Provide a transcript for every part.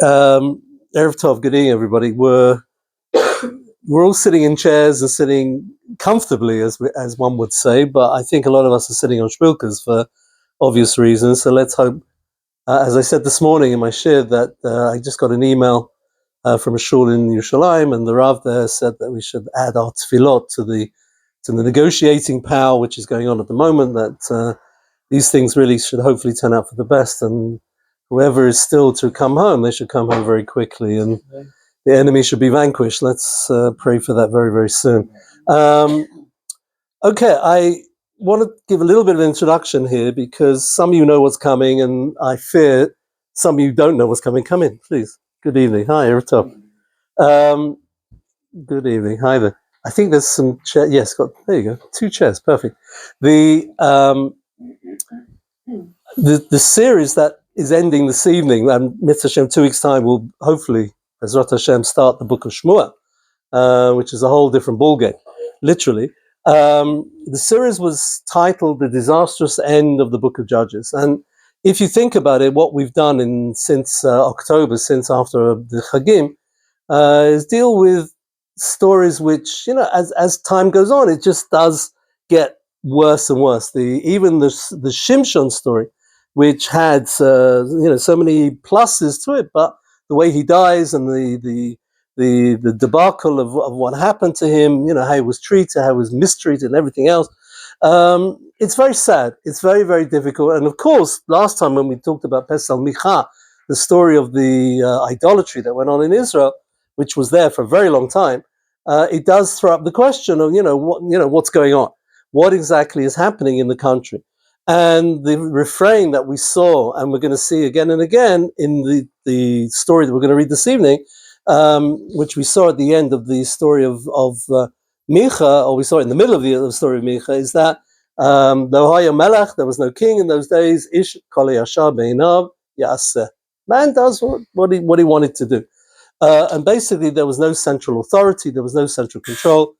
Erev Tov, good evening, everybody. We're all sitting in chairs and sitting comfortably, as one would say, but I think a lot of us are sitting on shpilkas for obvious reasons. So let's hope, as I said this morning in my shir, that I just got an email from a shul in Yerushalayim, and the Rav there said that we should add our tefillot to the negotiating power which is going on at the moment, that these things really should hopefully turn out for the best, and whoever is still to come home, they should come home very quickly, and the enemy should be vanquished. Let's pray for that very, very soon. Okay, I want to give a little bit of an introduction here, because some of you know what's coming, and I fear some of you don't know what's coming. Come in, please. Good evening. Hi, Erev Tov. Good evening. Hi there. I think there's some chairs. Yes, there you go. 2 chairs. Perfect. The series that is ending this evening, and Mitzvah Hashem 2 weeks' time, will hopefully, Bezrat Hashem, start the book of Shmuel, which is a whole different ballgame, literally. The series was titled The Disastrous End of the Book of Judges. And if you think about it, what we've done since October, since after the Chagim, is deal with stories which, as time goes on, it just does get worse and worse. Even the Shimshon story, which had so many pluses to it, but the way he dies and the debacle of what happened to him, how he was treated, how he was mistreated, and everything else. It's very sad. It's very, very difficult. And of course, last time when we talked about Pesach Micha, the story of the idolatry that went on in Israel, which was there for a very long time, it does throw up the question of what's going on, what exactly is happening in the country. And the refrain that we saw, and we're going to see again and again in the story that we're going to read this evening, which we saw at the end of the story of Micha, or we saw it in the middle of the story of Micha, is that there was no king in those days. Ish kol yashar beinav yaseh. Man does what he wanted to do. And basically there was no central authority, there was no central control.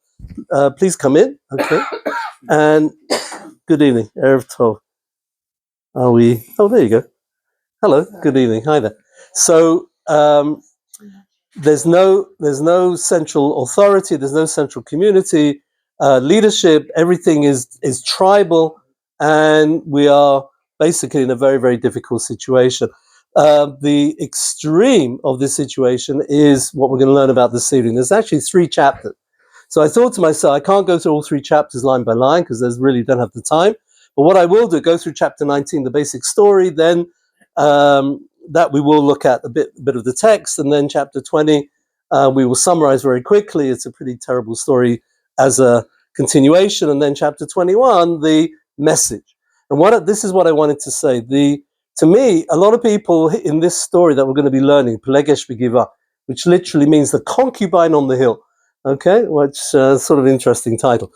Please come in, okay. And good evening, Erev Tov. Oh, there you go. Hello, good evening, hi there. So there's no central authority, there's no central community, leadership, everything is tribal, and we are basically in a very, very difficult situation. The extreme of this situation is what we're going to learn about this evening. There's actually 3 chapters. So I thought to myself, I can't go through all 3 chapters line by line, because there's really don't have the time. But what I will do, go through chapter 19, the basic story, then that we will look at a bit of the text, and then chapter 20, we will summarize very quickly. It's a pretty terrible story as a continuation, and then chapter 21, the message. And this is what I wanted to say. To me, a lot of people in this story that we're going to be learning, Pelegesh Begiva, which literally means the concubine on the hill, okay, which sort of interesting title.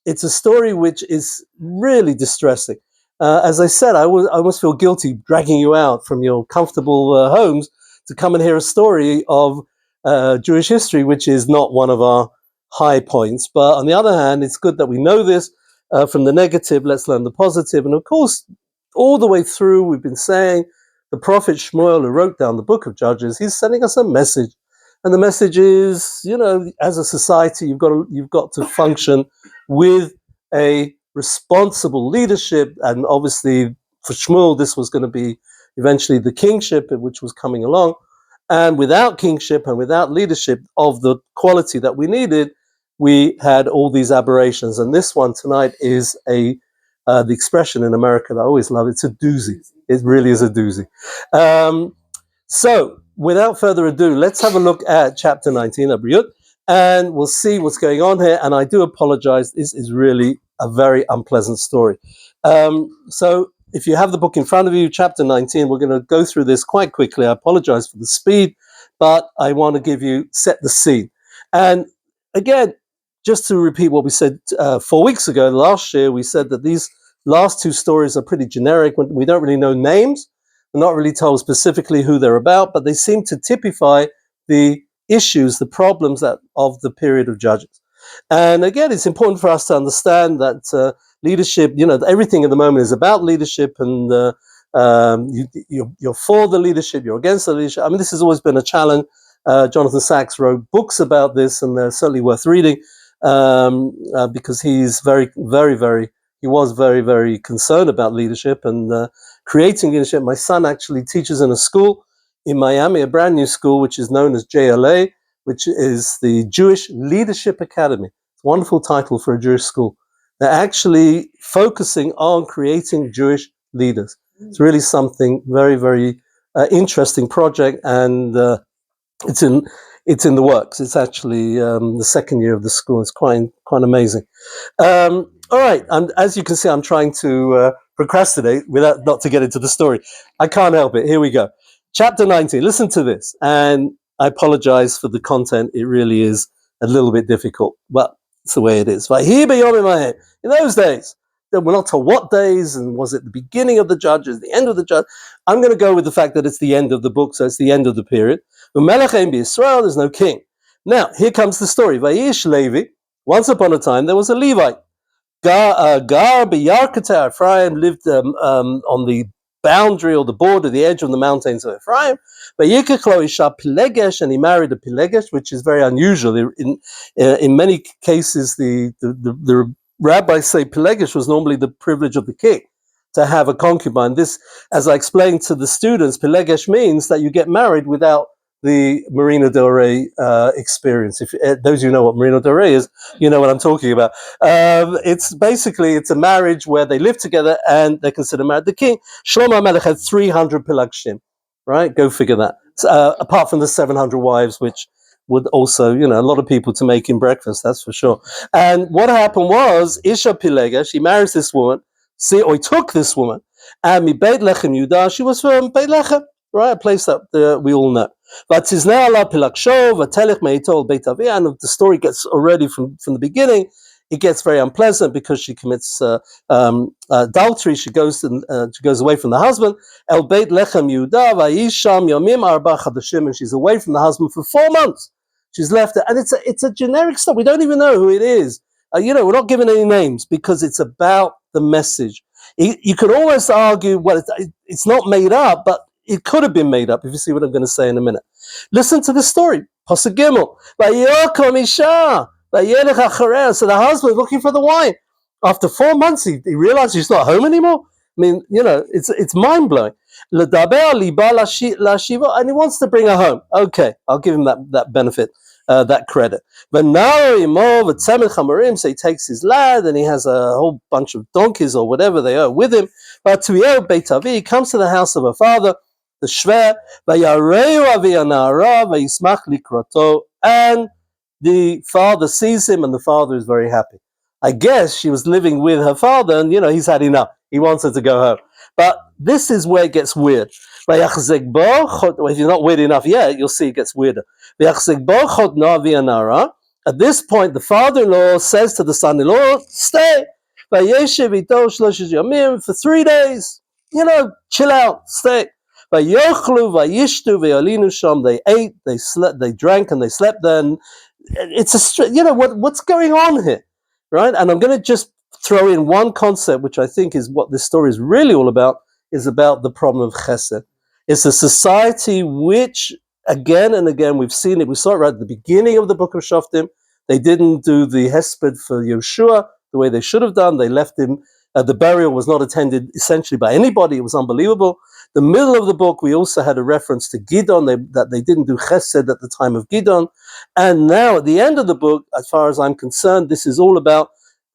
It's a story which is really distressing. As I said, I almost feel guilty dragging you out from your comfortable homes to come and hear a story of Jewish history, which is not one of our high points. But on the other hand, it's good that we know this. From the negative, let's learn the positive. And of course, all the way through, we've been saying the prophet Shmuel, who wrote down the book of Judges, he's sending us a message. And the message is, as a society, you've got to function with a responsible leadership. And obviously, for Shmuel, this was going to be eventually the kingship, which was coming along. And without kingship and without leadership of the quality that we needed, we had all these aberrations. And this one tonight is the expression in America that I always love. It's a doozy. It really is a doozy. So, without further ado, let's have a look at chapter 19, Abriyut, and we'll see what's going on here. And I do apologize. This is really a very unpleasant story. So, if you have the book in front of you, chapter 19, we're going to go through this quite quickly. I apologize for the speed, but I want to set the scene. And again, just to repeat what we said 4 weeks ago, last year, we said that these last 2 stories are pretty generic. We don't really know names. We're not really told specifically who they're about, but they seem to typify the issues, the problems of the period of Judges. And again, it's important for us to understand that leadership, everything at the moment is about leadership, and You're for the leadership, you're against the leadership. I mean, this has always been a challenge. Jonathan Sachs wrote books about this, and they're certainly worth reading, because he's he was very, very concerned about leadership and creating leadership. My son actually teaches in a school in Miami, a brand new school, which is known as JLA, which is the Jewish Leadership Academy. It's a wonderful title for a Jewish school. They're actually focusing on creating Jewish leaders. It's really something very, very interesting project, and it's in the works. It's actually the second year of the school. It's quite amazing. All right, as you can see, I'm trying to procrastinate not to get into the story. I can't help it. Here we go. Chapter 19. Listen to this, and I apologize for the content. It really is a little bit difficult, but it's the way it is. In those days, we're not told what days, and was it the beginning of the judges, the end of the judge? I'm going to go with the fact that it's the end of the book, so it's the end of the period. Israel, there's no king. Now, here comes the story. Vayish Levi, once upon a time, there was a Levite. Gar b'Yarkata, Ephraim lived on the boundary or the border, the edge of the mountains of Ephraim. Vayikachlo isha Pilegesh, and he married a Pilegesh, which is very unusual. In many cases, the rabbis say Pilegesh was normally the privilege of the king to have a concubine. This, as I explained to the students, Pilegesh means that you get married without the Marina Del Rey experience. If those of you know what Marina Del Rey is, you know what I'm talking about. It's a marriage where they live together and they're considered married. The king, Shlomo HaMelech, had 300 Pilagshim, right? Go figure that. Apart from the 700 wives, which would also, a lot of people to make him breakfast, that's for sure. And what happened was, Isha Pilegesh, she marries this woman, he took this woman, and Beit Lechem Yudah, she was from Beit Lechem, right? A place that we all know. But and the story gets already from the beginning, it gets very unpleasant because she commits adultery. She goes away from the husband. El Beit Lechem Yehuda vayisham yomim arba chadashim, and she's away from the husband for 4 months. She's left it, and it's a generic stuff. We don't even know who it is. We're not given any names because it's about the message. You could almost argue, well, it's not made up, but it could have been made up, if you see what I'm going to say in a minute. Listen to the story. Pasuk Gimel. Vayokom isha, vayelech achareh. So the husband is looking for the wife. After 4 months, he realized she's not home anymore. I mean, it's mind-blowing. L'daber liba lashiva, and he wants to bring her home. Okay, I'll give him that benefit, that credit. But now so he takes his lad, and he has a whole bunch of donkeys or whatever they are with him. But he comes to the house of her father, the Shver, and the father sees him, and the father is very happy. I guess she was living with her father, and he's had enough. He wants her to go home. But this is where it gets weird. If you're not weird enough yet, you'll see it gets weirder. At this point, the father-in-law says to the son-in-law, stay. For 3 days. Chill out, stay. They ate, they slept, they drank, and they slept. Then it's what's going on here, right? And I'm going to just throw in one concept, which I think is what this story is really all about, is about the problem of chesed. It's a society which, again and again, we've seen it. We saw it right at the beginning of the book of Shoftim. They didn't do the hesped for Yeshua the way they should have done. They left him. The burial was not attended essentially by anybody. It was unbelievable. The middle of the book, we also had a reference to Gidon, that they didn't do chesed at the time of Gidon. And now at the end of the book, as far as I'm concerned, this is all about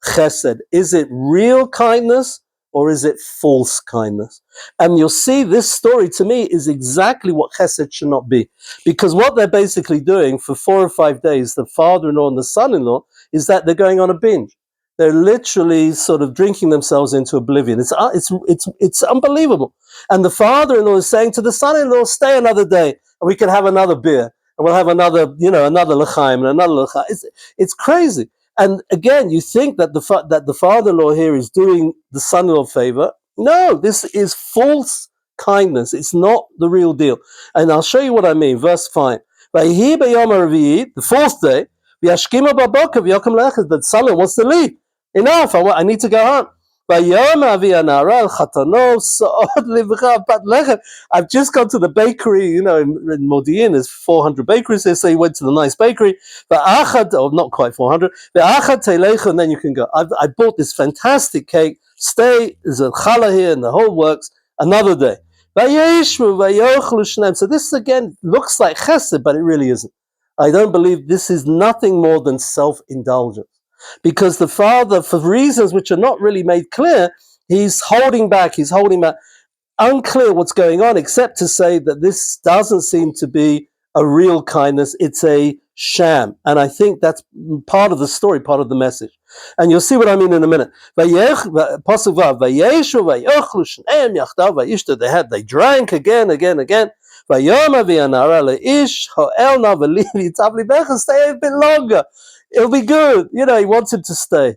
chesed. Is it real kindness or is it false kindness? And you'll see this story to me is exactly what chesed should not be. Because what they're basically doing for 4 or 5 days, the father-in-law and the son-in-law, is that they're going on a binge. They're literally sort of drinking themselves into oblivion. It's unbelievable. And the father-in-law is saying to the son-in-law, stay another day, and we can have another beer, and we'll have another l'chaim and another l'chaim. It's crazy. And again, you think that the father-in-law here is doing the son-in-law a favor. No, this is false kindness. It's not the real deal. And I'll show you what I mean. Verse 5. The 4th day, the son-in-law wants to leave. Enough, I need to go home. I've just gone to the bakery, in Modi'in, there's 400 bakeries there, so he went to the nice bakery, not quite 400, and then you can go. I bought this fantastic cake, stay, there's a challah here, and the whole works, another day. So this again looks like chesed, but it really isn't. I don't believe this is nothing more than self-indulgence. Because the father, for reasons which are not really made clear, he's holding back, unclear what's going on, except to say that this doesn't seem to be a real kindness, it's a sham. And I think that's part of the story, part of the message. And you'll see what I mean in a minute. They drank again. Stay a bit longer. It'll be good. He wants him to stay. He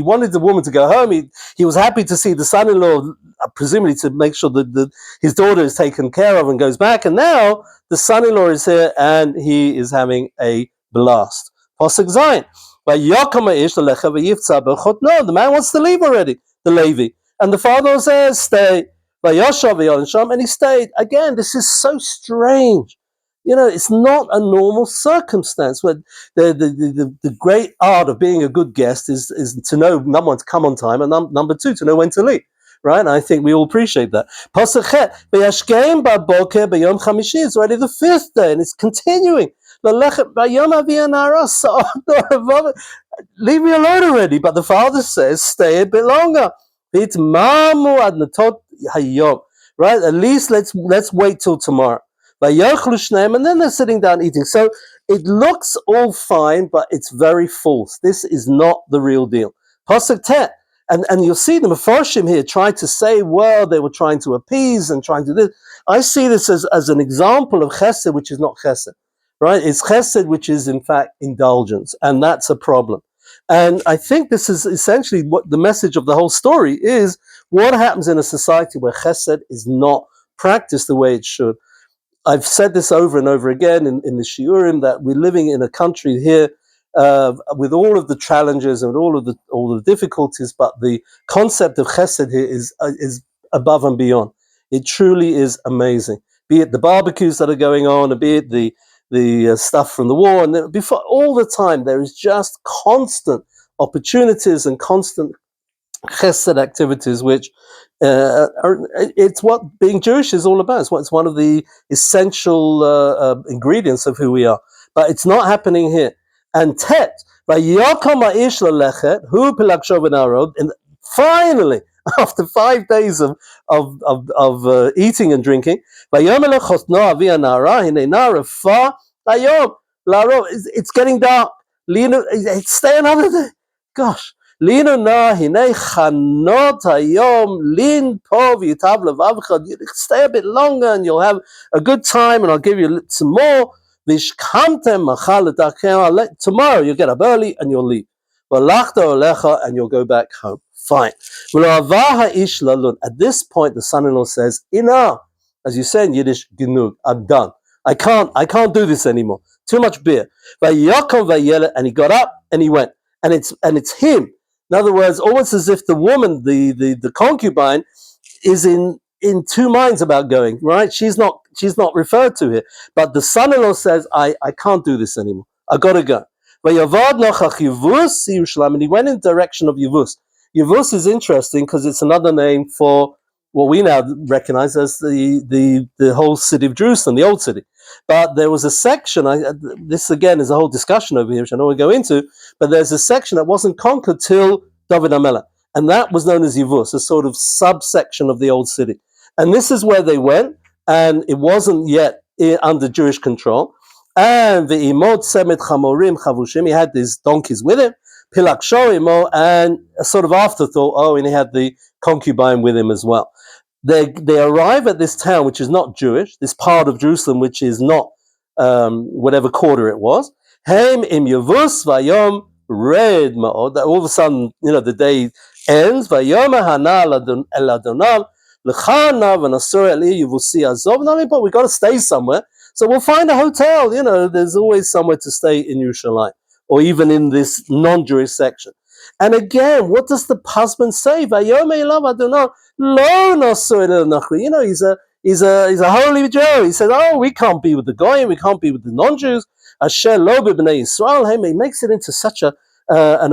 wanted the woman to go home. He was happy to see the son-in-law, presumably to make sure that his daughter is taken care of and goes back. And now the son-in-law is here and he is having a blast. Pasuk Zayin. No, the man wants to leave already, the Levi. And the father says, stay. And he stayed. Again, this is so strange. It's not a normal circumstance. Where the great art of being a good guest is to know, number one, to come on time, and number two, to know when to leave. Right? And I think we all appreciate that. It's already the fifth day, and it's continuing. Leave me alone already. But the father says, stay a bit longer. Right? At least let's wait till tomorrow. And then they're sitting down eating. So it looks all fine, but it's very false. This is not the real deal. Pasuk Tet. And you'll see the Mefarshim here try to say, well, they were trying to appease and trying to do this. I see this as an example of chesed, which is not chesed. Right? It's chesed, which is in fact indulgence. And that's a problem. And I think this is essentially what the message of the whole story is. What happens in a society where chesed is not practiced the way it should? I've said this over and over again in the shiurim, that we're living in a country here with all of the challenges and all the difficulties, but the concept of chesed here is above and beyond. It truly is amazing. Be it the barbecues that are going on, or be it the stuff from the war, and before all the time there is just constant opportunities and constant chesed activities, which it's what being Jewish is all about. It's one of the essential ingredients of who we are. But it's not happening here. And Tet, and finally, after 5 days of eating and drinking, it's getting dark. Stay another day. Gosh. Stay a bit longer and you'll have a good time, and I'll give you some more. Tomorrow you'll get up early and you'll leave. And you'll go back home. Fine. At this point, the son-in-law says, enough. As you say in Yiddish, genug, I'm done. I can't do this anymore. Too much beer. And he got up and he went. And it's him. In other words, almost as if the woman, the concubine, is in two minds about going, right? She's not referred to here. But the son-in-law says, I can't do this anymore. I gotta go. And he went in the direction of Yevus. Yevus is interesting because it's another name for what we now recognize as the whole city of Jerusalem, the old city. But there was a section, this again is a whole discussion over here, which I don't want to go into, but there's a section that wasn't conquered till David HaMelech. And that was known as Yevus, a sort of subsection of the old city. And this is where they went, and it wasn't yet under Jewish control. And the Imod Semet Chamorim Chavushim, he had these donkeys with him, Pilak Shoimo, and a sort of afterthought, and he had the concubine with him as well. They arrive at this town, which is not Jewish, this part of Jerusalem, which is not whatever quarter it was. Heim im Yevus vayom red ma'od. All of a sudden, the day ends. Vayom hana el Adonam l'chana v'nasur eli Yevusi azov. But we got to stay somewhere, so we'll find a hotel. There's always somewhere to stay in Yerushalayim, or even in this non-Jewish section. And again, what does the husband say? He's a holy Jew. He says, "Oh, we can't be with the goyim, we can't be with the non-Jews." Asher lo b'bnei Yisrael. He makes it into such an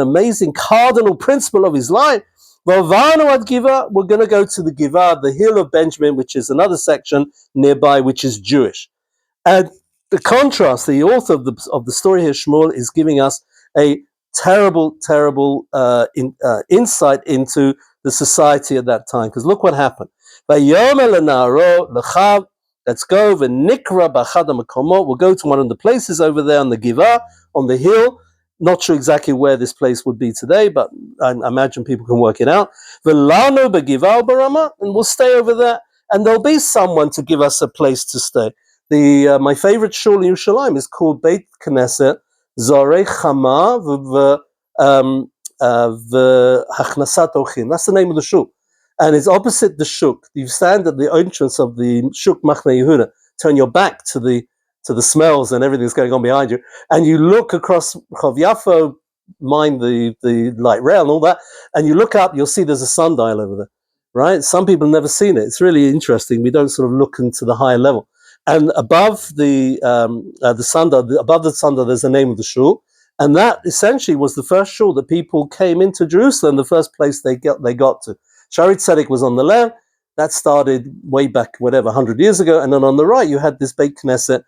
amazing cardinal principle of his life. We're going to go to the Givah, the hill of Benjamin, which is another section nearby, which is Jewish. And the contrast, the author of the story here, Shmuel, is giving us a terrible insight into the society at that time. Because look what happened. Let's go. We'll go to one of the places over there on the Givah, on the hill. Not sure exactly where this place would be today, but I imagine people can work it out. And we'll stay over there, and there'll be someone to give us a place to stay. My favorite shul in Yerushalayim is called Beit Knesset Zorei Chama v'Hachnasat Orchim. That's the name of the shul, and it's opposite the shuk. You stand at the entrance of the shuk Machne Yehuda, turn your back to the smells and everything that's going on behind you, and you look across Chov Yafo, mind the light rail and all that, and you look up, you'll see there's a sundial over there, right? Some people have never seen it. It's really interesting. We don't sort of look into the higher level. And above the sundial, above the sundial, there's the name of the shul, and that essentially was the first shul that people came into Jerusalem, the first place they got to. Shari Tzedek was on the left. That started way back, 100 years ago, and then on the right you had this Beit Knesset,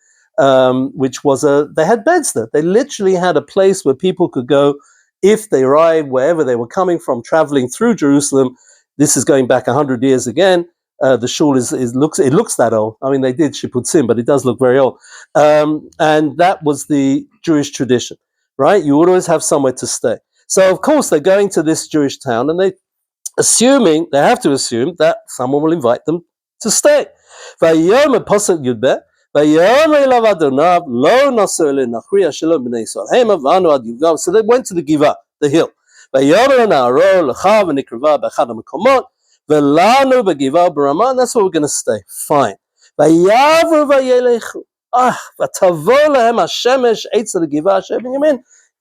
which was they had beds there. They literally had a place where people could go if they arrived, wherever they were coming from, traveling through Jerusalem. This is going back 100 years again. The shul looks that old. I mean, they did Shipputzim, but it does look very old. And that was the Jewish tradition, right? You would always have somewhere to stay. So, of course, they're going to this Jewish town, and they have to assume that someone will invite them to stay. So they went to the Givah, the hill. And that's where we're going to stay. Fine. They're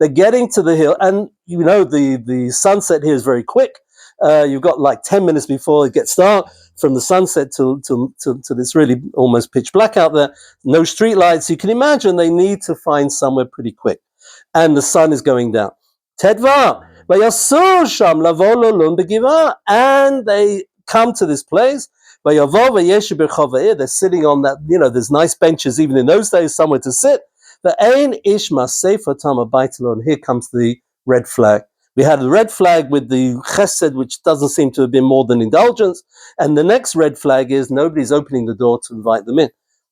getting to the hill, and you know the sunset here is very quick. You've got like 10 minutes before it gets dark, from the sunset to this really almost pitch black out there. No street lights. You can imagine they need to find somewhere pretty quick. And the sun is going down. Tedva. And they come to this place. They're sitting on that, there's nice benches even in those days, somewhere to sit. And here comes the red flag. We had the red flag with the chesed, which doesn't seem to have been more than indulgence. And the next red flag is nobody's opening the door to invite them in.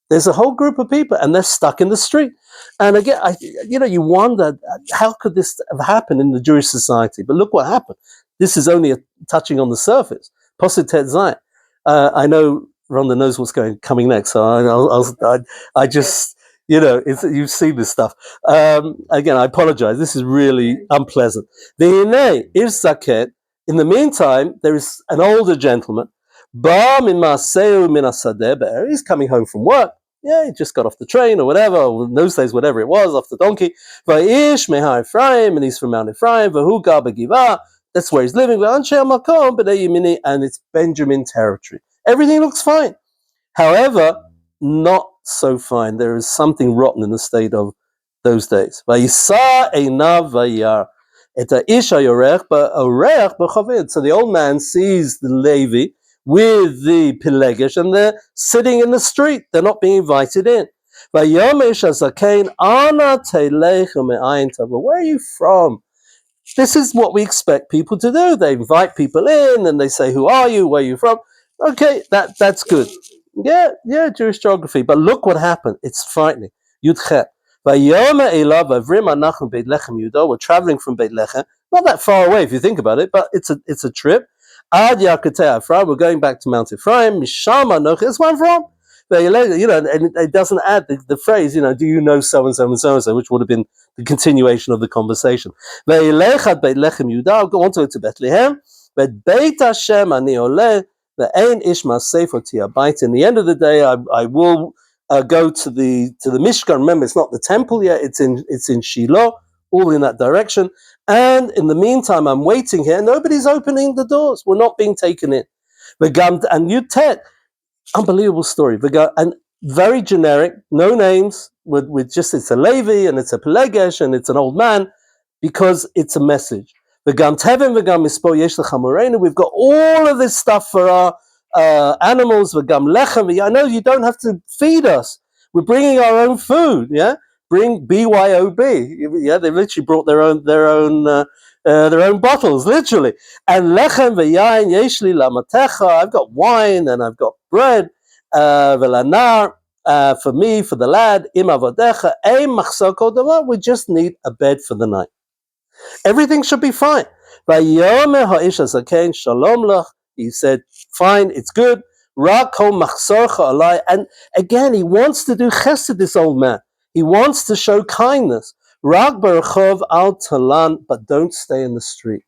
There's a whole group of people, and they're stuck in the street. And again, you wonder, how could this have happened in the Jewish society? But look what happened. This is only touching on the surface. Posed Tet Zayin. I know Rhonda knows what's coming next, so I just... you've seen this stuff. Again, I apologize. This is really unpleasant. In the meantime, there is an older gentleman. He's coming home from work. Yeah, he just got off the train or whatever, or in those days, whatever it was, off the donkey. And he's from Mount Ephraim. That's where he's living. And it's Benjamin territory. Everything looks fine. However, not so fine. There is something rotten in the state of those days. So the old man sees the Levi with the Pelegish, and they're sitting in the street. They're not being invited in. Where are you from? This is what we expect people to do. They invite people in, and they say, "Who are you? Where are you from?" Okay, that's good. Yeah, Jewish geography. But look what happened. It's frightening. Yudchet. We're traveling from Beit Lechem, not that far away if you think about it, but it's a trip. Ad Yakutei Ephraim, we're going back to Mount Ephraim. Mishama Noch, that's where I'm from. And it doesn't add the phrase, do you know so and so and so and so, which would have been the continuation of the conversation. Ve'ilech Beit Lechem Yudah, I'll go on to Bethlehem. But Beit Hashem ani oleh. The Ein Ishma Sefer Tiabait. In the end of the day, I will go to the Mishkan. Remember, it's not the temple yet; it's in Shiloh. all in that direction. And in the meantime, I'm waiting here. Nobody's opening the doors. We're not being taken in. And Yutet, unbelievable story. And very generic, no names, with just, it's a Levi and it's a Pelegesh and it's an old man, because it's a message. We've got all of this stuff for our animals. I know you don't have to feed us. We're bringing our own food. Yeah, bring BYOB. Yeah, they literally brought their own bottles, literally. And lechem v'yayin yeshli lamatecha. I've got wine and I've got bread. V'lanar. For me, for the lad, im avodecha, ein machzor kol davar. We just need a bed for the night. Everything should be fine. He said, fine, it's good. And again, he wants to do chesed, this old man. He wants to show kindness. But don't stay in the street.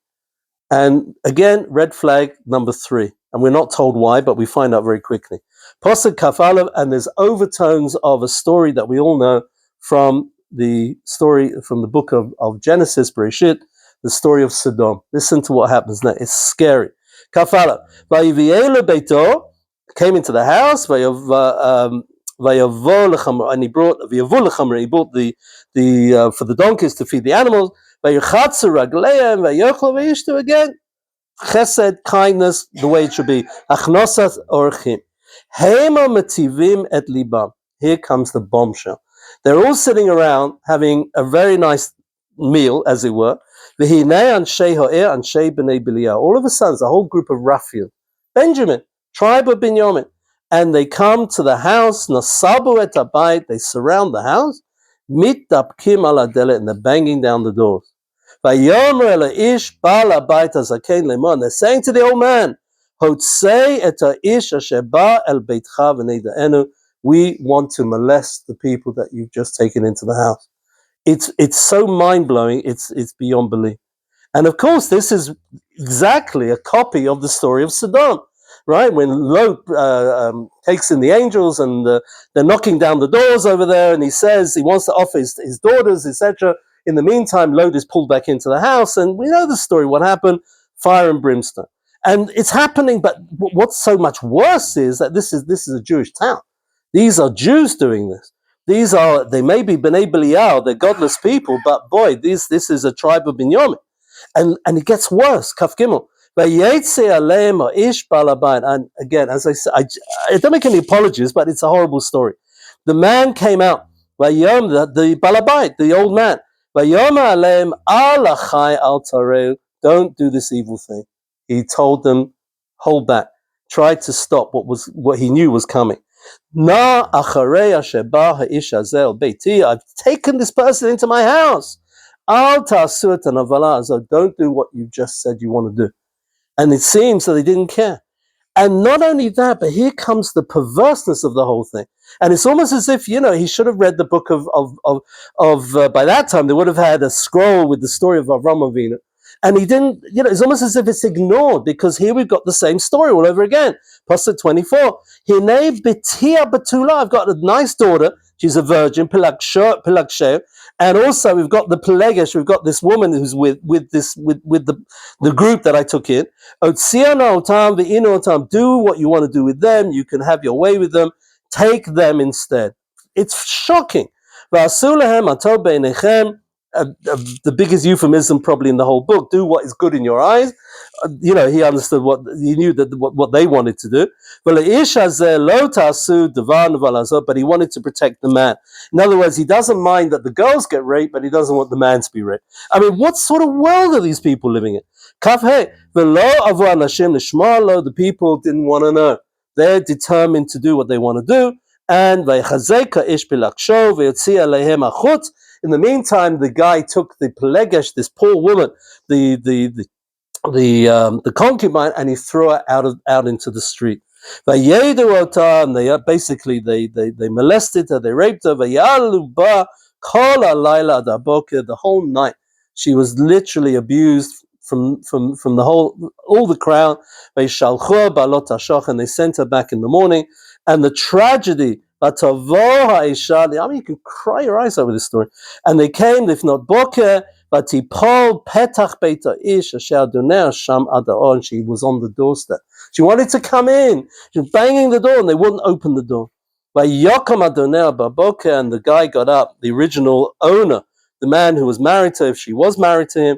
And again, red flag number 3. And we're not told why, but we find out very quickly. Pasuk Kaf Aleph, and there's overtones of a story that we all know from the story from the book of Genesis, Bereshit, the story of Sodom. Listen to what happens now. It's scary. Kaf Aleph. Vayivielu beito, came into the house, and he brought the for the donkeys to feed the animals. Again, chesed, kindness, the way it should be. Achnosas orchim. Hema mativim et libam. Here comes the bombshell. They're all sitting around having a very nice meal, as it were. V'hinei anshei ha'er, anshei b'nei Biliah. All of a sudden, it's a whole group of ruffians. Benjamin, tribe of Binyamin. And they come to the house, nasabu et habayit, they surround the house, mitdapkim ala delet, and they're banging down the doors. Vayomer el ish bal habayit hazaken lemon. They're saying to the old man, Hotzei et ha'ish asher ba el beitcha v'neidaenu. We want to molest the people that you've just taken into the house. It's so mind-blowing, it's beyond belief. And of course, this is exactly a copy of the story of Sodom, right? When Lot takes in the angels and they're knocking down the doors over there, and he says he wants to offer his daughters, etc. In the meantime, Lot is pulled back into the house, and we know the story, what happened, fire and brimstone. And it's happening, but what's so much worse is that this is a Jewish town. These are Jews doing this. They may be Bnei Belial, they're godless people, but boy, this is a tribe of Binyamin. And it gets worse. Kaf Gimel. And again, as I said, I don't make any apologies, but it's a horrible story. The man came out, the Balabait, the old man. Don't do this evil thing. He told them, hold back. Try to stop what he knew was coming. I've taken this person into my house. Don't do what you just said you want to do. And it seems that they didn't care. And not only that, but here comes the perverseness of the whole thing. And it's almost as if, he should have read the book of by that time, they would have had a scroll with the story of Avram Avinu. And he didn't, it's almost as if it's ignored, because here we've got the same story all over again. Pasuk 24. Hinei bitia batula. I've got a nice daughter. She's a virgin, Pilagshe. And also we've got the Pelegesh. We've got this woman who's with the group that I took in. Do what you want to do with them. You can have your way with them. Take them instead. It's shocking. The biggest euphemism probably in the whole book. Do what is good in your eyes. He understood he knew that what they wanted to do. But he wanted to protect the man. In other words, he doesn't mind that the girls get raped, but he doesn't want the man to be raped. I mean, what sort of world are these people living in? The people didn't want to know. They're determined to do what they want to do. And in the meantime, the guy took the Pelegesh, this poor woman, the concubine, and he threw her out into the street. And they basically they molested her, they raped her. The whole night she was literally abused from all the crowd. And they sent her back in the morning. And the tragedy I mean, you can cry your eyes over this story. And they came, if not boker, but he pulled petach beita ish asher duneh sham adaor, and she was on the doorstep. She wanted to come in. She was banging the door, and they wouldn't open the door. Vayokom adoneh baboker, and the guy got up, the original owner, the man who was married to her, if she was married to him.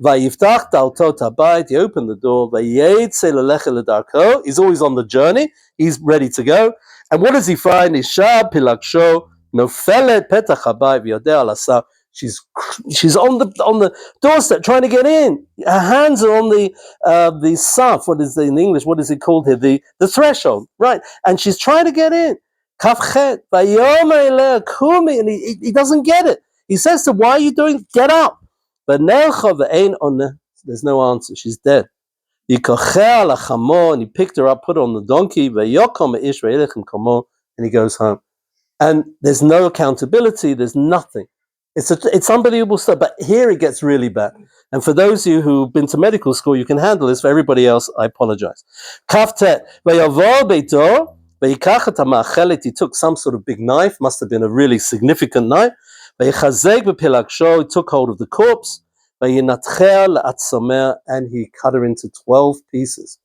Vayiftach daltot habayit, he opened the door. Vayetze lelecha ledarko, he's always on the journey. He's ready to go. And what does he find? Isha pilaksho nofelet petach habayit v'yodeh alasa. She's on the doorstep trying to get in. Her hands are on the saf. What is in English? What is it called here? The threshold, right? And she's trying to get in. Kafchet vayomer eleh kumi, and he doesn't get it. He says to her, "Why are you doing? Get up!" But there's no answer. She's dead. And he picked her up, put her on the donkey, and he goes home. And there's no accountability, there's nothing. It's unbelievable stuff, but here it gets really bad. And for those of you who've been to medical school, you can handle this. For everybody else, I apologize. Kaftet, he took some sort of big knife, must have been a really significant knife. He took hold of the corpse, and he cut her into 12 pieces.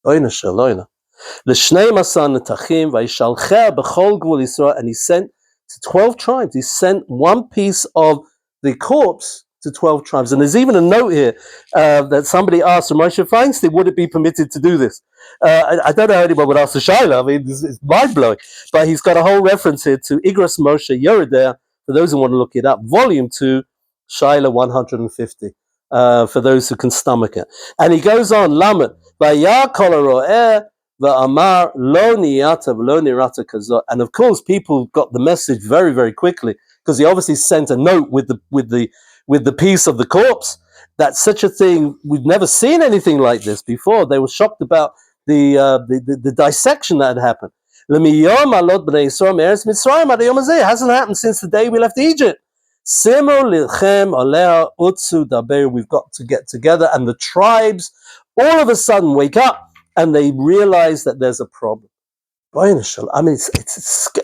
And he sent to 12 tribes. He sent one piece of the corpse to 12 tribes. And there's even a note here that somebody asked from Moshe Feinstein, would it be permitted to do this? I don't know how anyone would ask the Shaila. I mean, it's mind-blowing. But he's got a whole reference here to Igros Moshe Yerideh, for those who want to look it up, volume 2, Shaila 150, for those who can stomach it. And he goes on, Lamed, and of course, people got the message very, very quickly, because he obviously sent a note with the piece of the corpse. That such a thing, we've never seen anything like this before. They were shocked about the dissection that had happened. It hasn't happened since the day we left Egypt. We've got to get together, and the tribes all of a sudden wake up and they realize that there's a problem. I mean, it's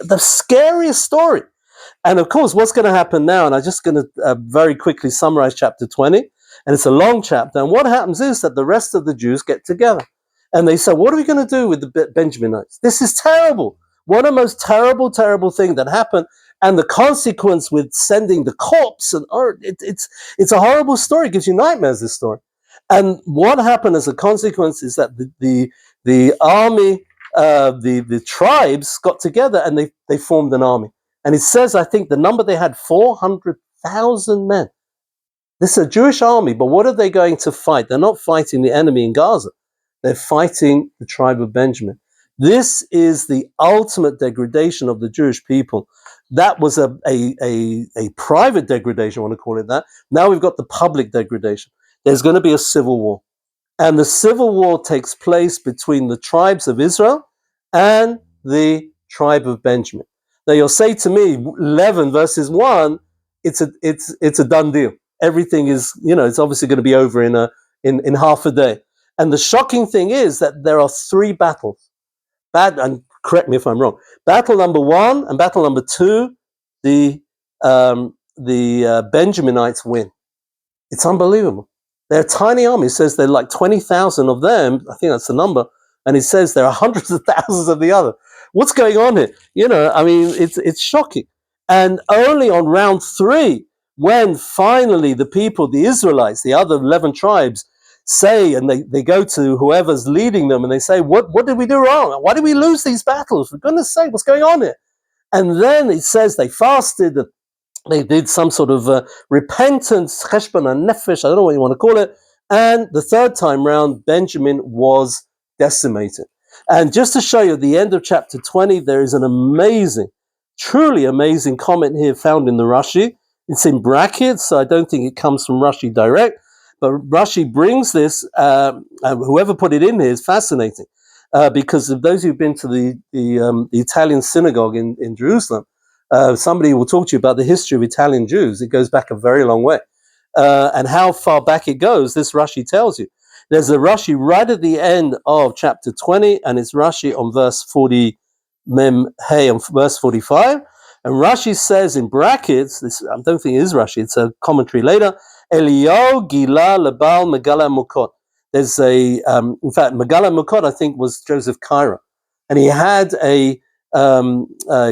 the scariest story. And of course, what's going to happen now, and I'm just going to very quickly summarize chapter 20, and it's a long chapter, and what happens is that the rest of the Jews get together, and they say, what are we going to do with the Benjaminites? This is terrible. What a most terrible, terrible thing that happened, and the consequence with sending the corpse, and it's a horrible story. It gives you nightmares, this story. And what happened as a consequence is that the army, the tribes got together and they formed an army. And it says, I think the number they had, 400,000 men. This is a Jewish army, but what are they going to fight? They're not fighting the enemy in Gaza. They're fighting the tribe of Benjamin. This is the ultimate degradation of the Jewish people. That was a private degradation, I want to call it that. Now we've got the public degradation. There's going to be a civil war. And the civil war takes place between the tribes of Israel and the tribe of Benjamin. Now you'll say to me, 11 verses 1, it's a done deal. Everything is, it's obviously going to be over in half a day. And the shocking thing is that there are 3 battles. And correct me if I'm wrong. Battle number 1 and battle number 2, the Benjaminites win. It's unbelievable. They're a tiny army. It says they're like 20,000 of them. I think that's the number. And it says there are hundreds of thousands of the other. What's going on here? It's shocking. And only on round 3, when finally the people, the Israelites, the other 11 tribes, say, and they go to whoever's leading them, and they say, what did we do wrong? Why did we lose these battles? For goodness sake, what's going on here? And then it says they fasted, they did some sort of repentance, cheshbon nefesh, I don't know what you want to call it. And the 3rd time round, Benjamin was decimated. And just to show you, at the end of chapter 20, there is an amazing, truly amazing comment here found in the Rashi. It's in brackets, so I don't think it comes from Rashi direct. But Rashi brings this, whoever put it in here is fascinating. Because of those who've been to the Italian synagogue in Jerusalem, somebody will talk to you about the history of Italian Jews. It goes back a very long way. And how far back it goes, this Rashi tells you. There's a Rashi right at the end of chapter 20, and it's Rashi on verse 40, Mem Hey on verse 45. And Rashi says in brackets, this I don't think it is Rashi, it's a commentary later, Eliyahu Gila Labal Megala Mukot. There's in fact, Megala Mukot, I think, was Joseph Cairo. And he had a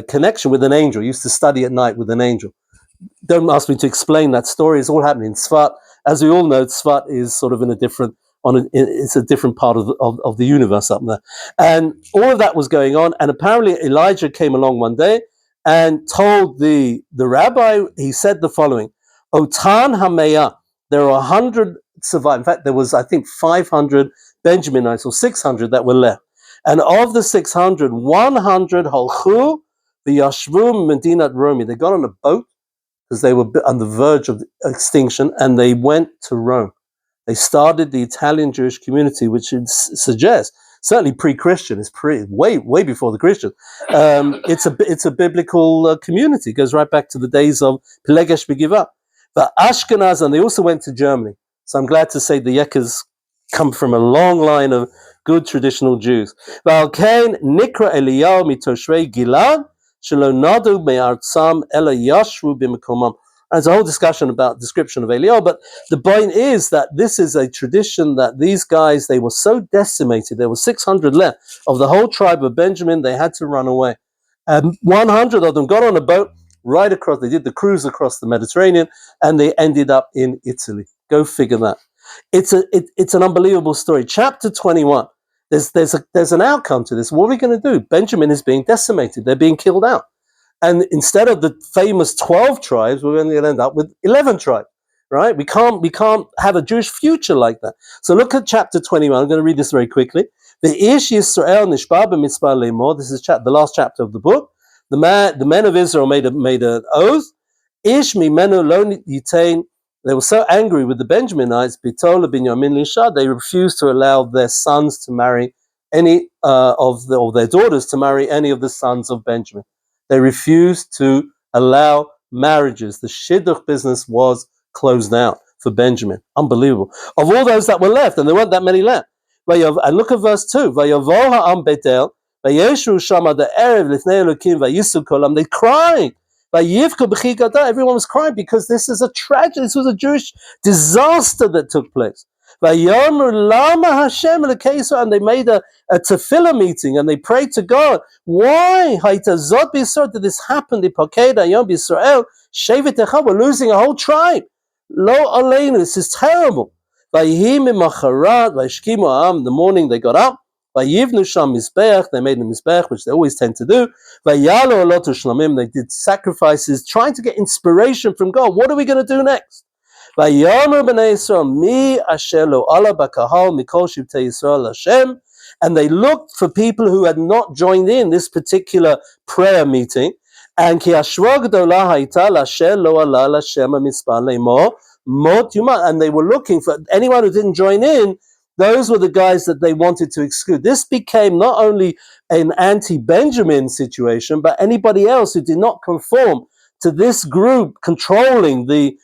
connection with an angel. He used to study at night with an angel. Don't ask me to explain that story. It's all happening in Tzfat. As we all know, Tzfat is sort of in a different, it's a different part of the universe up there. And all of that was going on. And apparently Elijah came along one day and told the rabbi, he said the following, Otan Hameya, there are 100 survived. In fact, there was, I think, 500 Benjaminites or 600 that were left. And of the 600, 100 Halchu, the Yashvu Medinat Romi. They got on a boat because they were on the verge of extinction, and they went to Rome. They started the Italian Jewish community, which suggests, certainly pre-Christian, it's way before the Christian. It's a biblical community. It goes right back to the days of Pelegesh Begiva. But Ashkenaz, and they also went to Germany. So I'm glad to say the Yekkers come from a long line of good traditional Jews. V'alkein nikra Eliyahu mitoshrei Gilad, there's a whole discussion about description of Eliyahu, but the point is that this is a tradition that these guys, they were so decimated, there were 600 left of the whole tribe of Benjamin, they had to run away. And 100 of them got on a boat right across, they did the cruise across the Mediterranean, and they ended up in Italy. Go figure that. It's an unbelievable story. Chapter 21. There's an outcome to this. What are we going to do? Benjamin is being decimated. They're being killed out. And instead of the famous 12 tribes, we're going to end up with 11 tribes, right? We can't have a Jewish future like that. So look at chapter 21. I'm going to read this very quickly. The Ish Yisrael Nishba b'mitzvah lemor. This is the last chapter of the book. The men of Israel made an oath. Ish mimenu lo yitain. They were so angry with the Benjaminites, Bitola Binyamin Lisha, they refused to allow their sons to marry any or their daughters to marry any of the sons of Benjamin. They refused to allow marriages. The shidduch business was closed out for Benjamin. Unbelievable. Of all those that were left, and there weren't that many left. And look at verse 2. Vayavo ha'am Betel, vayeshu shama da'erev lifnei Elokim vayisu kolam. They cried. Everyone was crying because this is a tragedy. This was a Jewish disaster that took place. And they made a tefillah meeting and they prayed to God. Why did this happen? We're losing a whole tribe. This is terrible. In the morning they got up. They made a mizbeach, which they always tend to do. They did sacrifices, trying to get inspiration from God. What are we going to do next? And they looked for people who had not joined in this particular prayer meeting. And they were looking for anyone who didn't join in. Those were the guys that they wanted to exclude. This became not only an anti-Benjamin situation, but anybody else who did not conform to this group controlling the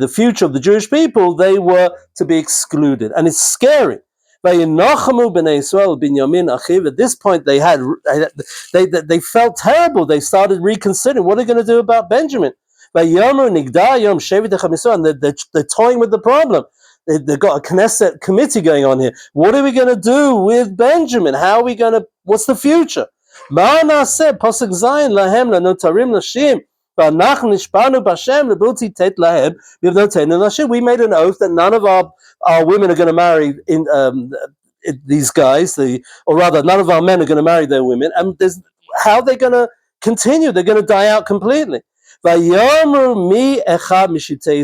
future of the Jewish people, they were to be excluded. And it's scary. At this point, they felt terrible. They started reconsidering what are they going to do about Benjamin. And they're toying with the problem. They've got a Knesset committee going on here. What are we going to do with Benjamin? How are we going to, what's the future? Pasuk Zayin lahem lanotarim nashim. We made an oath that none of our women are going to marry these guys, or rather, none of our men are going to marry their women. And how are they going to continue? They're going to die out completely.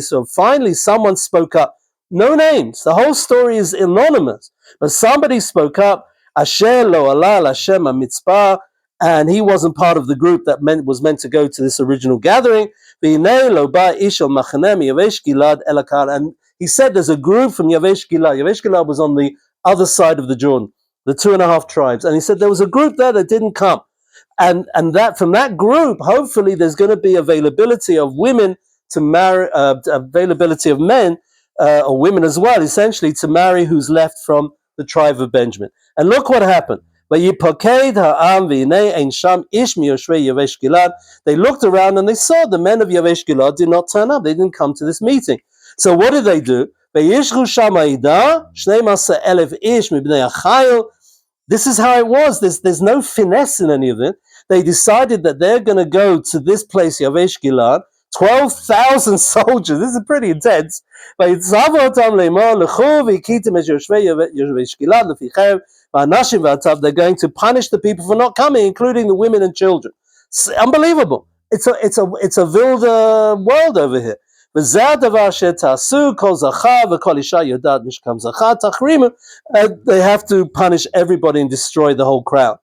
So finally, someone spoke up. No names. The whole story is anonymous. But somebody spoke up. Asher lo alal Hashem mitzpah. And he wasn't part of the group that was meant to go to this original gathering. And he said there's a group from Yavesh Gilad. Yavesh Gilad was on the other side of the Jordan, the 2.5 tribes. And he said there was a group there that didn't come. And that from that group, hopefully there's going to be availability of women to marry, availability of men, or women as well, essentially, to marry who's left from the tribe of Benjamin. And look what happened. Vayipoked ha'am v'hinei ein sham ish miyoshvei Yavesh Gilad. They looked around and they saw the men of Yavesh Gilad did not turn up. They didn't come to this meeting. So what did they do? Vayishchu sham ha'ida 12,000 ish mibnei Achayil. This is how it was. There's no finesse in any of it. They decided that they're going to go to this place, Yavesh Gilad, 12,000 soldiers. This is pretty intense. They're going to punish the people for not coming, including the women and children. It's unbelievable. It's a wilder world over here. They have to punish everybody and destroy the whole crowd.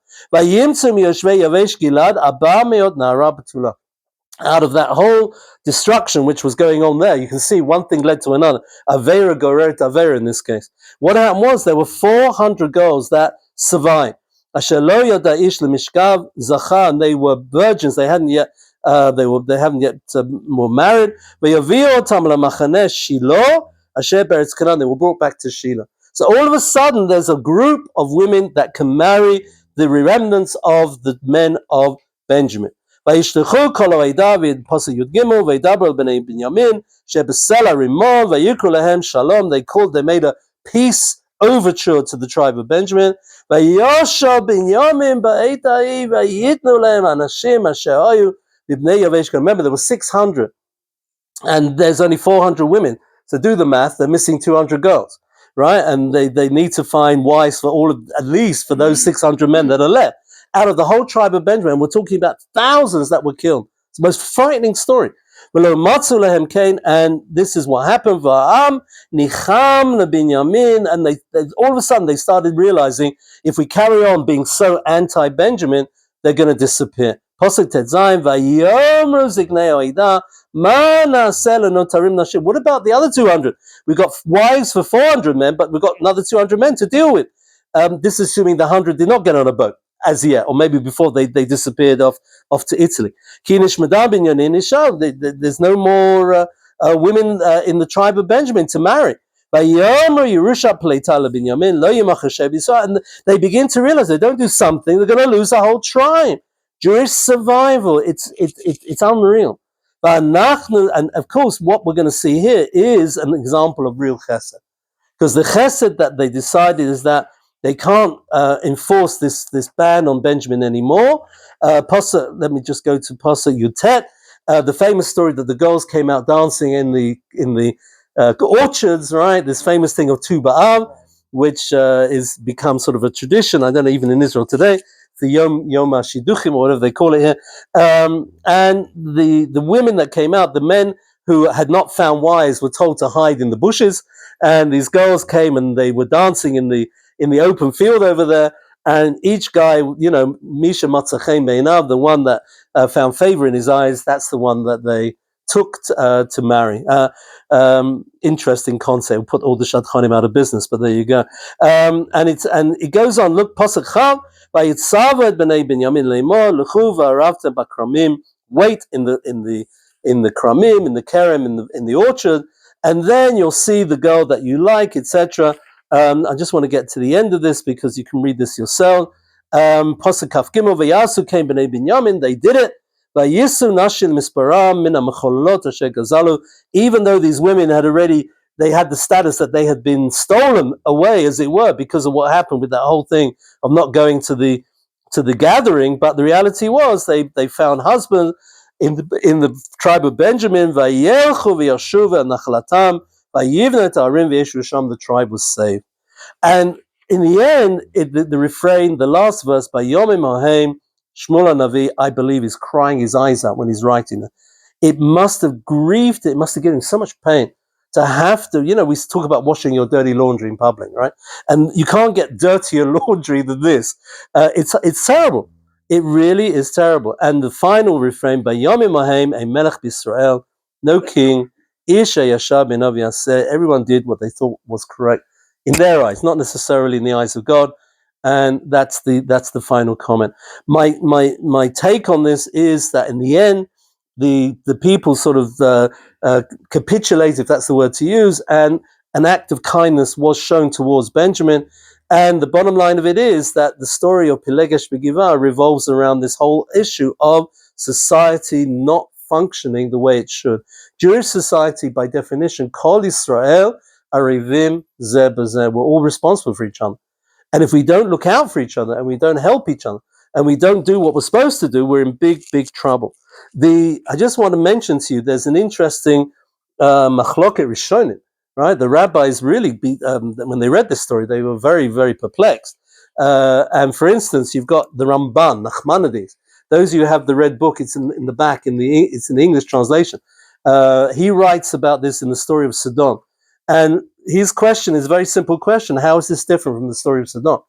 Out of that whole destruction which was going on there, you can see one thing led to another. Avera goreret avera in this case. What happened was there were 400 girls that survived. Asher lo yada ish lemishkav zacha, and they were virgins. They hadn't yet were married. Ve'yaviu otam lamachaneh Shiloh asher beretz Canaan. They were brought back to Shiloh. So all of a sudden, there's a group of women that can marry the remnants of the men of Benjamin. וישלחו כל העדה פסוק י"ג וידברו על בני בנימין שבסלע רימון ויקראו להם שלום. They made a peace overture to the tribe of Benjamin. ויושע בנימין בעת ההיא וייתנו להם אנשים אשר היו מבני יבש. Remember, there were 600 and there's only 400 women. So do the math, they're missing 200 girls, right? And they need to find wives for at least for those 600 men that are left. Out of the whole tribe of Benjamin, we're talking about thousands that were killed. It's the most frightening story. And this is what happened. And they all of a sudden they started realizing if we carry on being so anti-Benjamin, they're going to disappear. What about the other 200? We've got wives for 400 men, but we've got another 200 men to deal with. This is assuming the 100 did not get on a boat as yet, or maybe before they disappeared off to Italy. There's no more women in the tribe of Benjamin to marry. And they begin to realize they don't do something, they're going to lose the whole tribe. Jewish survival, it's unreal. And of course, what we're going to see here is an example of real chesed. Because the chesed that they decided is that they can't enforce this ban on Benjamin anymore. Let me just go to Pasuk Yutet, the famous story that the girls came out dancing in the orchards, right? This famous thing of Tu B'Av, which is become sort of a tradition. I don't know, even in Israel today, the Yom HaShiduchim, or whatever they call it here. And the women that came out, the men who had not found wives were told to hide in the bushes, and these girls came and they were dancing in the open field over there, and each guy, Misha Matzachem Beinav, the one that found favor in his eyes, that's the one that they took to marry. Interesting concept. We'll put all the Shadchanim out of business, but there you go. And it goes on. Look, Pasuk Chav, Vayitzavad b'nei Binyamin leimor lechu v'aravta b'kramim. Wait in the kramim, in the kerem, in the orchard, and then you'll see the girl that you like, etc. I just want to get to the end of this because you can read this yourself. Pasuk Kaf Gimel Vayasu came b'nei Binyamin. They did it. Vayisu nashil misparam min ha'mecholot asher gazalu. Even though these women had the status that they had been stolen away, as it were, because of what happened with that whole thing of not going to the gathering. But the reality was they found husbands in the tribe of Benjamin. Vayelchu v'yashuva nachlatam. The tribe was saved. And in the end, the refrain, the last verse, by Yomim Oheim, Shmuel HaNavi, I believe, is crying his eyes out when he's writing it. It must have grieved, it must have given him so much pain to have to, we talk about washing your dirty laundry in public, right? And you can't get dirtier laundry than this. It's terrible. It really is terrible. And the final refrain, by Yomim Oheim, a Melech B'Yisrael, no king, everyone did what they thought was correct in their eyes, not necessarily in the eyes of God, and that's the final comment. My take on this is that in the end, the people sort of capitulate, if that's the word to use, and an act of kindness was shown towards Benjamin, And the bottom line of it is that the story of Pilegesh Begivah revolves around this whole issue of society not functioning the way it should. Jewish society, by definition, Kol Yisrael Arivim Zeh B'Zeh. We're all responsible for each other. And if we don't look out for each other and we don't help each other and we don't do what we're supposed to do, we're in big, big trouble. I just want to mention to you, there's an interesting machloket rishonim, right? The rabbis really, when they read this story, they were very, very perplexed. And for instance, you've got the Ramban, Nachmanides. Those of you who have the red book, it's in the back, it's in the English translation. He writes about this in the story of Sodom. And his question is a very simple question. How is this different from the story of Sodom?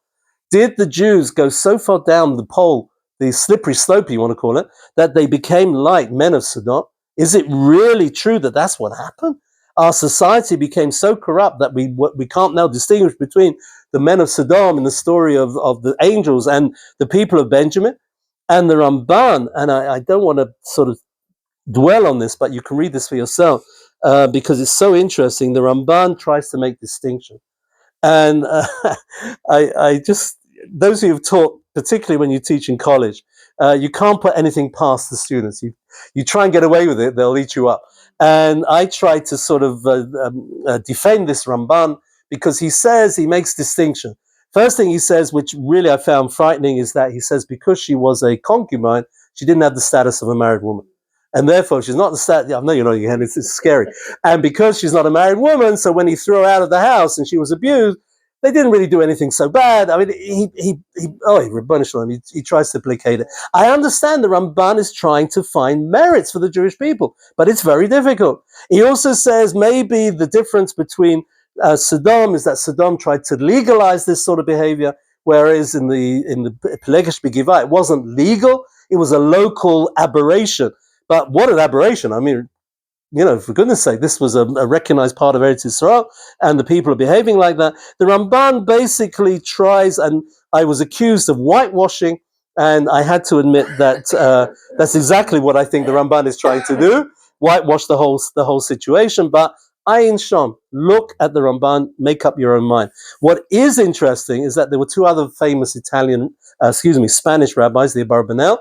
Did the Jews go so far down the pole, the slippery slope you want to call it, that they became like men of Sodom? Is it really true that that's what happened? Our society became so corrupt that we can't now distinguish between the men of Sodom in the story of the angels and the people of Benjamin. And the Ramban, and I don't want to sort of dwell on this, but you can read this for yourself because it's so interesting. The Ramban tries to make distinction. And I just, those who have taught, particularly when you teach in college, you can't put anything past the students. You try and get away with it, they'll eat you up. And I try to sort of defend this Ramban because he makes distinction. First thing he says, which really I found frightening, is that he says because she was a concubine, she didn't have the status of a married woman. And therefore, she's not the status, I know you know, it's scary. And because she's not a married woman, so when he threw her out of the house and she was abused, they didn't really do anything so bad. I mean, he tries to placate it. I understand the Ramban is trying to find merits for the Jewish people, but it's very difficult. He also says maybe the difference between Sodom is that Sodom tried to legalize this sort of behavior, whereas in the Pilegesh Begivah, it wasn't legal, it was a local aberration. But what an aberration. I mean, you know, for goodness sake, this was a recognized part of Eretz Yisrael, and the people are behaving like that. The Ramban basically tries, and I was accused of whitewashing, and I had to admit that that's exactly what I think the Ramban is trying to do, whitewash the whole situation. But Ayin Sham, look at the Ramban, make up your own mind. What is interesting is that there were two other famous Spanish rabbis, the Abarbanel.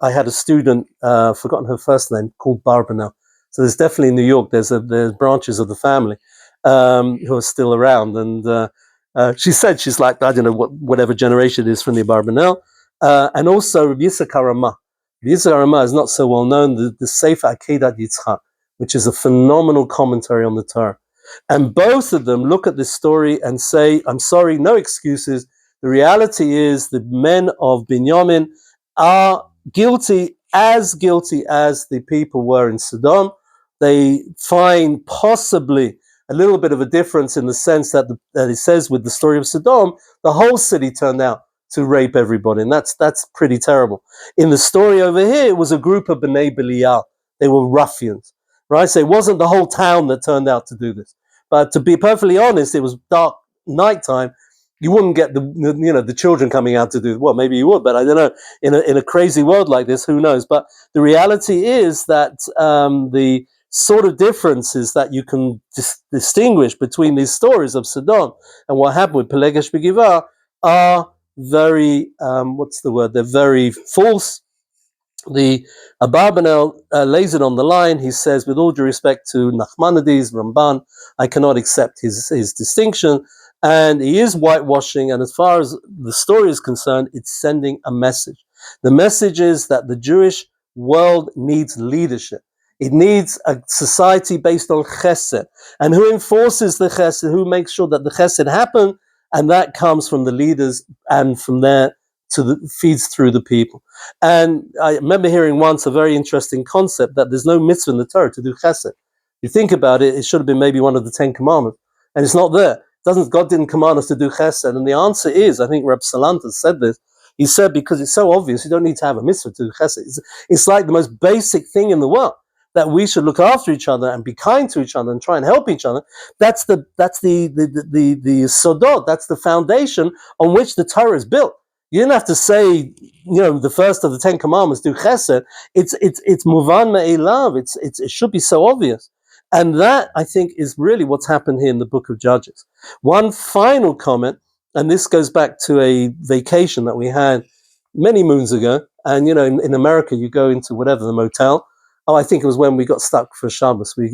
I had a student, forgotten her first name, called Barbanel. So there's definitely in New York, there's branches of the family who are still around. And she said she's like, I don't know, whatever generation it is from the Barbanel. And also Rabbi Yitzchak Rama. Rabbi Yitzchak Rama is not so well known, the Sefer Akedat Yitzchak, which is a phenomenal commentary on the Torah. And both of them look at this story and say, I'm sorry, no excuses. The reality is the men of Binyamin are guilty as the people were in Sodom. They find possibly a little bit of a difference in the sense that it says with the story of Sodom, the whole city turned out to rape everybody, and that's pretty terrible. In the story over here, it was a group of Bnei Belial. They were ruffians, right? So it wasn't the whole town that turned out to do this. But to be perfectly honest, it was dark nighttime. You wouldn't get the children coming out to do, well, maybe you would, but I don't know. In a crazy world like this, who knows? But the reality is that the sort of differences that you can distinguish between these stories of Sodom and what happened with Pilegesh Begivah are very, they're very false. The Abarbanel lays it on the line. He says, with all due respect to Nachmanides, Ramban, I cannot accept his distinction. And he is whitewashing, and as far as the story is concerned, it's sending a message. The message is that the Jewish world needs leadership. It needs a society based on chesed. And who enforces the chesed, who makes sure that the chesed happen, and that comes from the leaders, and from there feeds through the people. And I remember hearing once a very interesting concept that there's no mitzvah in the Torah to do chesed. You think about it, it should have been maybe one of the 10 commandments, and it's not there. God didn't command us to do chesed, and the answer is, I think Reb Salanter said this. He said because it's so obvious, you don't need to have a mitzvah to do chesed. It's like the most basic thing in the world that we should look after each other and be kind to each other and try and help each other. That's the sodot. That's the foundation on which the Torah is built. You didn't have to say, the first of the 10 commandments do chesed. It's muvan me'elav. It should be so obvious. And that, I think, is really what's happened here in the book of Judges. One final comment, and this goes back to a vacation that we had many moons ago. And, in America, you go into whatever, the motel. Oh, I think it was when we got stuck for Shabbos. We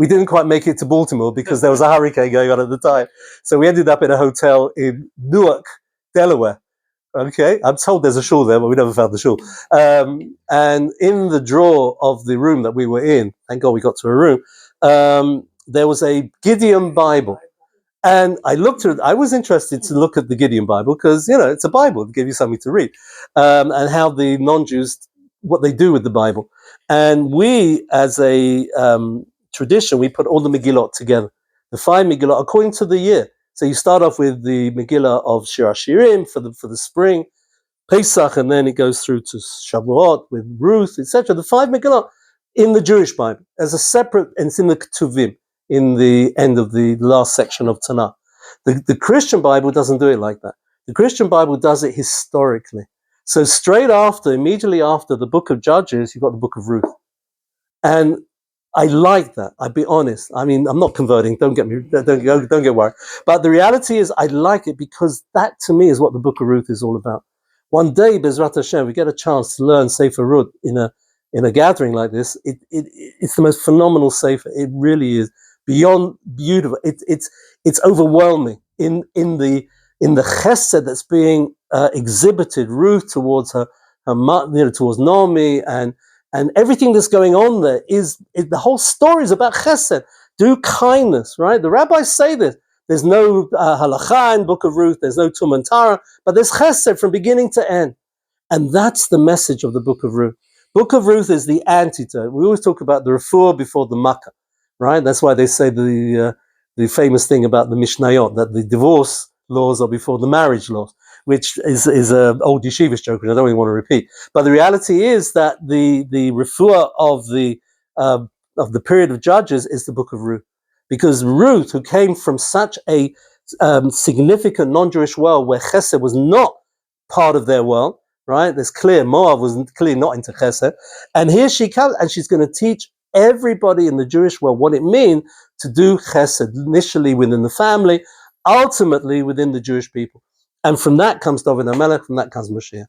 didn't quite make it to Baltimore because there was a hurricane going on at the time. So we ended up in a hotel in Newark, Delaware. Okay, I'm told there's a shul there, but we never found the shul. And in the drawer of the room that we were in, thank God we got to a room, there was a Gideon Bible. And I looked at it, I was interested to look at the Gideon Bible because, it's a Bible, it gave you something to read, and how the non-Jews, what they do with the Bible. And we, as a tradition, we put all the Megillot together, the 5 Megillot, according to the year. So you start off with the Megillah of Shir HaShirim for the spring, Pesach, and then it goes through to Shavuot with Ruth, etc. The 5 Megillot in the Jewish Bible as a separate, and it's in the Ketuvim in the end of the last section of Tanakh. The Christian Bible doesn't do it like that. The Christian Bible does it historically. So immediately after the book of Judges, you've got the book of Ruth. And I like that. I'll be honest. I mean, I'm not converting. Don't get worried. But the reality is, I like it because that, to me, is what the Book of Ruth is all about. One day, Bezrat Hashem, we get a chance to learn Sefer Ruth in a gathering like this. It's the most phenomenal Sefer. It really is beyond beautiful. It's overwhelming in the chesed that's being exhibited. Ruth towards her towards Naomi and everything that's going on there the whole story is about chesed. Do kindness, right? The rabbis say this. There's no halacha in Book of Ruth. There's no Tum and Tara, but there's chesed from beginning to end. And that's the message of the Book of Ruth. Book of Ruth is the antidote. We always talk about the refuah before the makkah, right? That's why they say the famous thing about the Mishnayot, that the divorce laws are before the marriage laws, which is an old yeshivish joke, which I don't really want to repeat. But the reality is that the refuah of the period of Judges is the Book of Ruth, because Ruth, who came from such a significant non-Jewish world where Chesed was not part of their world, right? There's clear Moab was clearly not into Chesed, and here she comes, and she's going to teach everybody in the Jewish world what it means to do Chesed, initially within the family, ultimately within the Jewish people. And from that comes David HaMelech, from that comes Mashiach.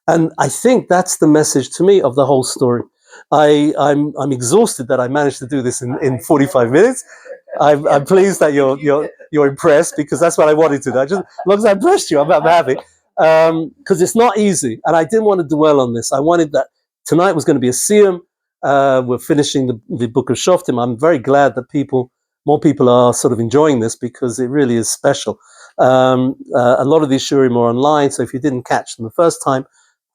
And I think that's the message to me of the whole story. I'm exhausted that I managed to do this in 45 minutes. I'm pleased that you're impressed, because that's what I wanted to do. As long as I impressed you, I'm happy. Because it's not easy, and I didn't want to dwell on this. I wanted that tonight was going to be a siyum. We're finishing the book of Shoftim. I'm very glad that more people are sort of enjoying this, because it really is special. A lot of these shurim are online, so if you didn't catch them the first time,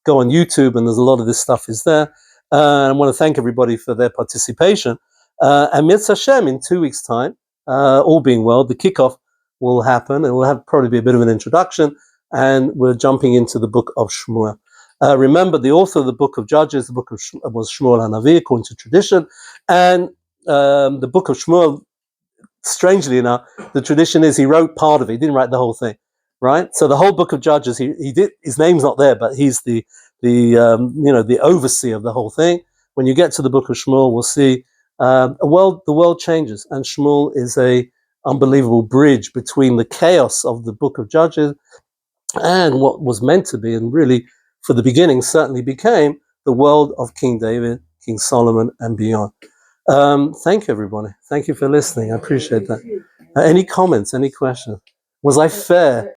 go on YouTube, and there's a lot of this stuff is there. I want to thank everybody for their participation. And Mitzvah Hashem, in 2 weeks' time, all being well, the kickoff will happen, and we'll probably be a bit of an introduction, and we're jumping into the book of Shmuel. Remember, the author of the book of Judges, the book of was Shmuel HaNavi, according to tradition, and the book of Shmuel, strangely enough, the tradition is he wrote part of it. He didn't write the whole thing, right? So the whole book of Judges, he did. His name's not there, but he's the overseer of the whole thing. When you get to the book of Shmuel, we'll see the world changes, and Shmuel is a unbelievable bridge between the chaos of the book of Judges and what was meant to be, and really, for the beginning, certainly became the world of King David, King Solomon, and beyond. Thank you, everybody. Thank you for listening. I appreciate that. Any comments? Any questions? Was I fair?